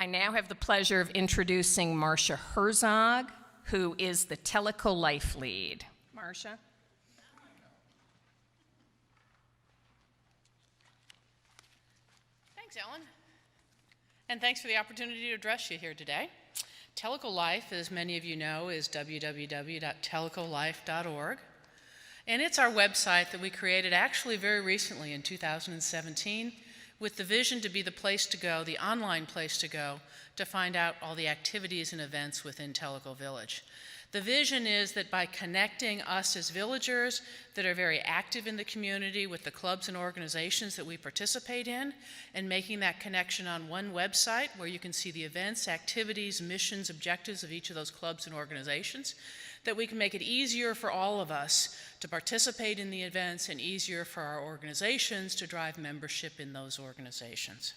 I now have the pleasure of introducing Marcia Herzog, who is the TellicoLife lead. Marcia? Thanks, Ellen. And thanks for the opportunity to address you here today. TellicoLife, as many of you know, is www.tellicolife.org. And it's our website that we created actually very recently in 2017 with the vision to be the place to go, the online place to go, to find out all the activities and events within Tellico Village. The vision is that by connecting us as villagers that are very active in the community with the clubs and organizations that we participate in, and making that connection on one website where you can see the events, activities, missions, objectives of each of those clubs and organizations, that we can make it easier for all of us to participate in the events and easier for our organizations to drive membership in those organizations.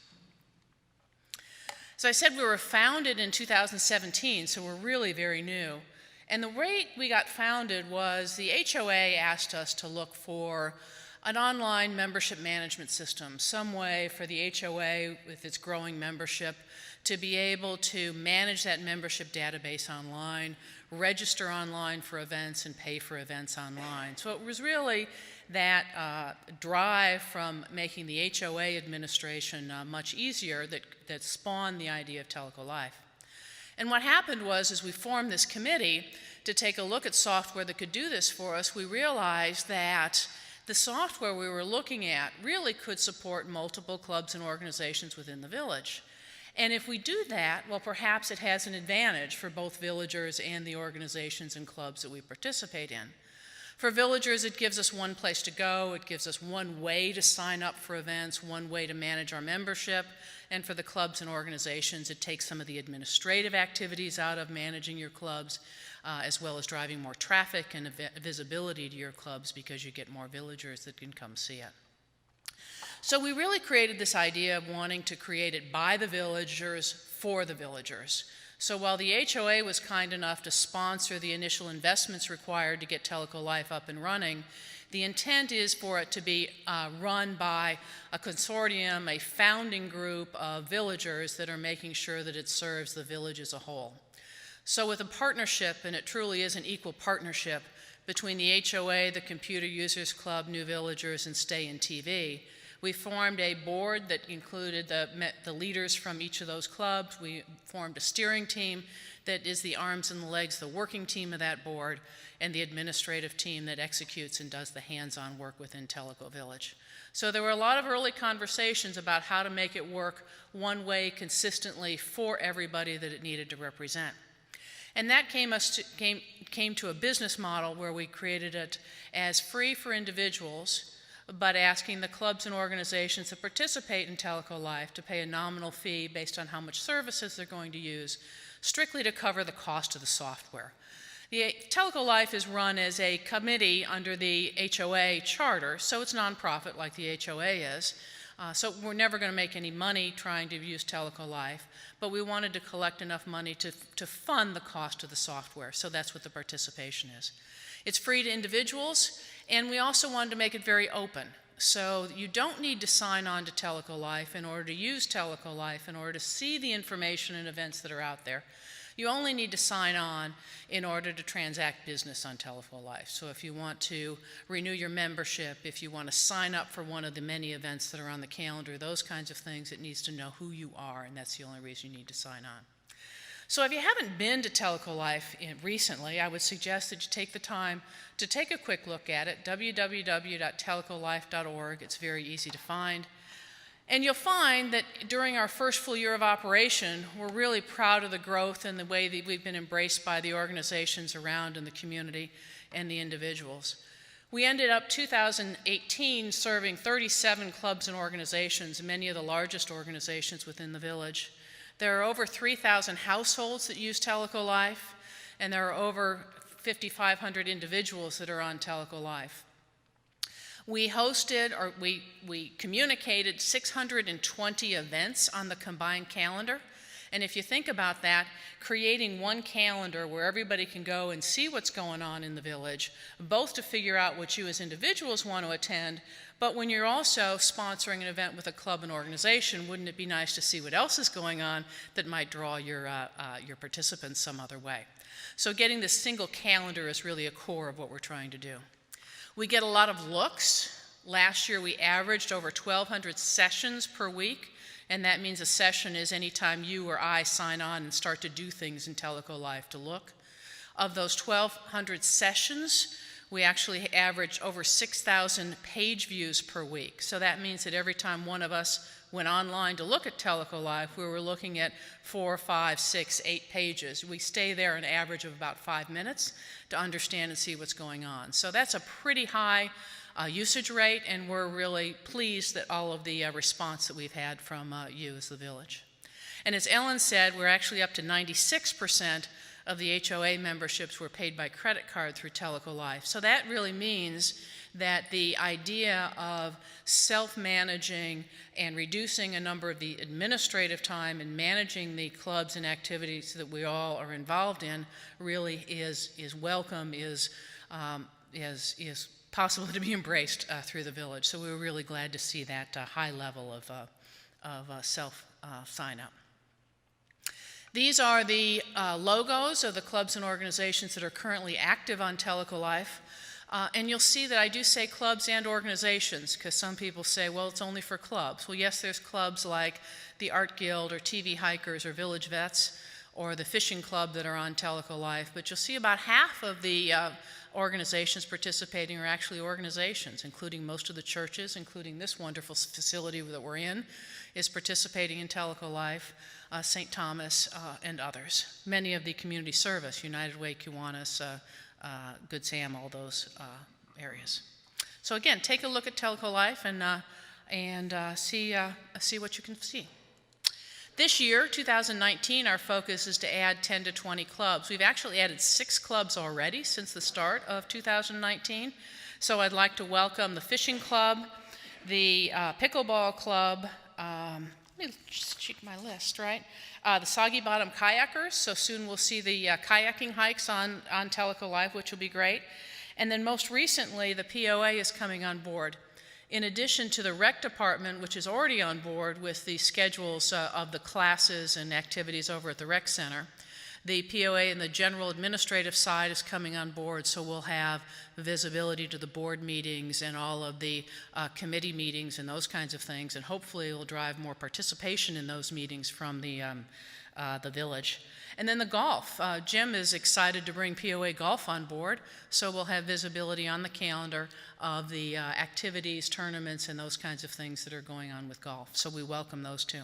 So I said we were founded in 2017, so we're really very new. And the way we got founded was the HOA asked us to look for an online membership management system, some way for the HOA with its growing membership to be able to manage that membership database online, register online for events, and pay for events online. So it was really that drive from making the HOA administration much easier that spawned the idea of TellicoLife. And what happened was, as we formed this committee to take a look at software that could do this for us, we realized that the software we were looking at really could support multiple clubs and organizations within the village. And if we do that, well, perhaps it has an advantage for both villagers and the organizations and clubs that we participate in. For villagers, it gives us one place to go, it gives us one way to sign up for events, one way to manage our membership, and for the clubs and organizations, it takes some of the administrative activities out of managing your clubs, as well as driving more traffic and visibility to your clubs because you get more villagers that can come see it. So we really created this idea of wanting to create it by the villagers for the villagers. So while the HOA was kind enough to sponsor the initial investments required to get TellicoLife up and running, the intent is for it to be run by a consortium, a founding group of villagers that are making sure that it serves the village as a whole. So with a partnership, and it truly is an equal partnership between the HOA, the Computer Users Club, New Villagers, and Stay in TV, we formed a board that included the leaders from each of those clubs. We formed a steering team that is the arms and the legs, the working team of that board, and the administrative team that executes and does the hands-on work within Tellico Village. So there were a lot of early conversations about how to make it work one way consistently for everybody that it needed to represent. And that came to a business model where we created it as free for individuals, but asking the clubs and organizations that participate in TellicoLife to pay a nominal fee based on how much services they're going to use, strictly to cover the cost of the software. The TellicoLife is run as a committee under the HOA charter, so it's nonprofit like the HOA is. So we're never going to make any money trying to use TellicoLife, but we wanted to collect enough money to fund the cost of the software, so that's what the participation is. It's free to individuals, and we also wanted to make it very open. So you don't need to sign on to TellicoLife in order to use TellicoLife, in order to see the information and events that are out there. You only need to sign on in order to transact business on TellicoLife. So if you want to renew your membership, if you want to sign up for one of the many events that are on the calendar, those kinds of things, it needs to know who you are, and that's the only reason you need to sign on. So if you haven't been to TellicoLife recently, I would suggest that you take the time to take a quick look at it, www.tellicolife.org. It's very easy to find. And you'll find that during our first full year of operation, we're really proud of the growth and the way that we've been embraced by the organizations around in the community and the individuals. We ended up 2018 serving 37 clubs and organizations, many of the largest organizations within the village. There are over 3,000 households that use TellicoLife, and there are over 5,500 individuals that are on TellicoLife. We hosted, or we communicated 620 events on the combined calendar, And if you think about that, creating one calendar where everybody can go and see what's going on in the village, both to figure out what you as individuals want to attend, but when you're also sponsoring an event with a club and organization, wouldn't it be nice to see what else is going on that might draw your participants some other way? So getting this single calendar is really a core of what we're trying to do. We get a lot of looks. Last year we averaged over 1,200 sessions per week, and that means a session is any time you or I sign on and start to do things in TellicoLife to look. Of those 1,200 sessions, we actually averaged over 6,000 page views per week. So that means that every time one of us went online to look at TellicoLife, we were looking at 4, 5, 6, 8 pages. We stay there an average of about 5 minutes to understand and see what's going on. So that's a pretty high usage rate, and we're really pleased that all of the response that we've had from you as the village. And as Ellen said, we're actually up to 96% of the HOA memberships were paid by credit card through TellicoLife. So that really means that the idea of self-managing and reducing a number of the administrative time and managing the clubs and activities that we all are involved in really is welcome, is possible to be embraced through the village. So we were really glad to see that high level of self-sign-up. These are the logos of the clubs and organizations that are currently active on TellicoLife. And you'll see that I do say clubs and organizations, because some people say, well, it's only for clubs. Well, yes, there's clubs like the Art Guild or TV Hikers or Village Vets or the Fishing Club that are on TellicoLife, but you'll see about half of the organizations participating are actually organizations, including most of the churches, including this wonderful facility that we're in, is participating in TellicoLife, St. Thomas, and others. Many of the community service, United Way, Kiwanis, Good Sam, all those areas. So again, take a look at TellicoLife and see what you can see. This year, 2019, our focus is to add 10 to 20 clubs. We've actually added 6 clubs already since the start of 2019. So I'd like to welcome the Fishing Club, the Pickleball Club, let me just check my list, right? The Soggy Bottom Kayakers, so soon we'll see the kayaking hikes on TellicoLife, which will be great. And then most recently, the POA is coming on board. In addition to the rec department, which is already on board with the schedules of the classes and activities over at the rec center, the POA and the general administrative side is coming on board, so we'll have visibility to the board meetings and all of the committee meetings and those kinds of things, and hopefully it will drive more participation in those meetings from the village. And then the golf. Jim is excited to bring POA golf on board, so we'll have visibility on the calendar of the activities, tournaments, and those kinds of things that are going on with golf. So we welcome those too.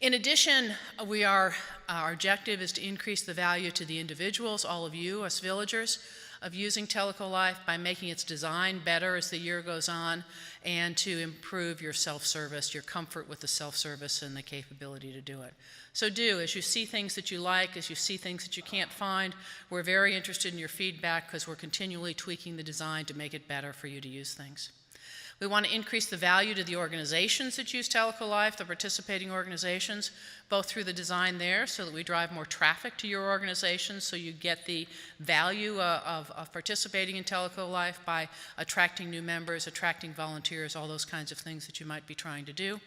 In addition, our objective is to increase the value to the individuals, all of you, us villagers, of using TellicoLife by making its design better as the year goes on, and to improve your self-service, your comfort with the self-service and the capability to do it. So as you see things that you like, as you see things that you can't find, we're very interested in your feedback because we're continually tweaking the design to make it better for you to use things. We want to increase the value to the organizations that use TellicoLife, the participating organizations, both through the design there so that we drive more traffic to your organization so you get the value of participating in TellicoLife by attracting new members, attracting volunteers, all those kinds of things that you might be trying to do.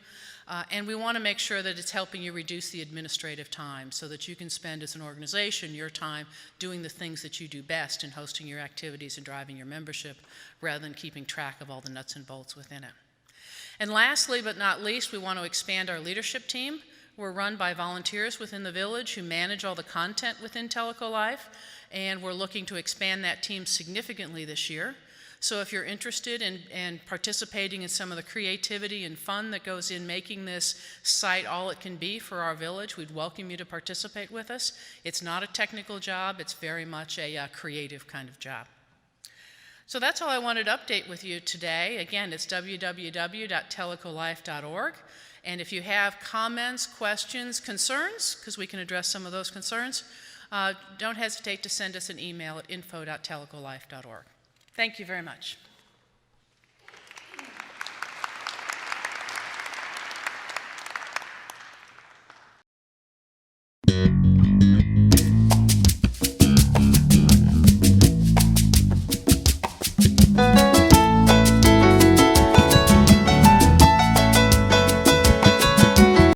And we want to make sure that it's helping you reduce the administrative time so that you can spend as an organization your time doing the things that you do best in hosting your activities and driving your membership rather than keeping track of all the nuts and bolts within it. And lastly but not least, we want to expand our leadership team. We're run by volunteers within the village who manage all the content within TellicoLife, and we're looking to expand that team significantly this year. So if you're interested in participating in some of the creativity and fun that goes in making this site all it can be for our village, we'd welcome you to participate with us. It's not a technical job, it's very much a creative kind of job. So that's all I wanted to update with you today. Again, it's www.tellicolife.org. And if you have comments, questions, concerns, because we can address some of those concerns, don't hesitate to send us an email at info.tellicolife.org. Thank you very much.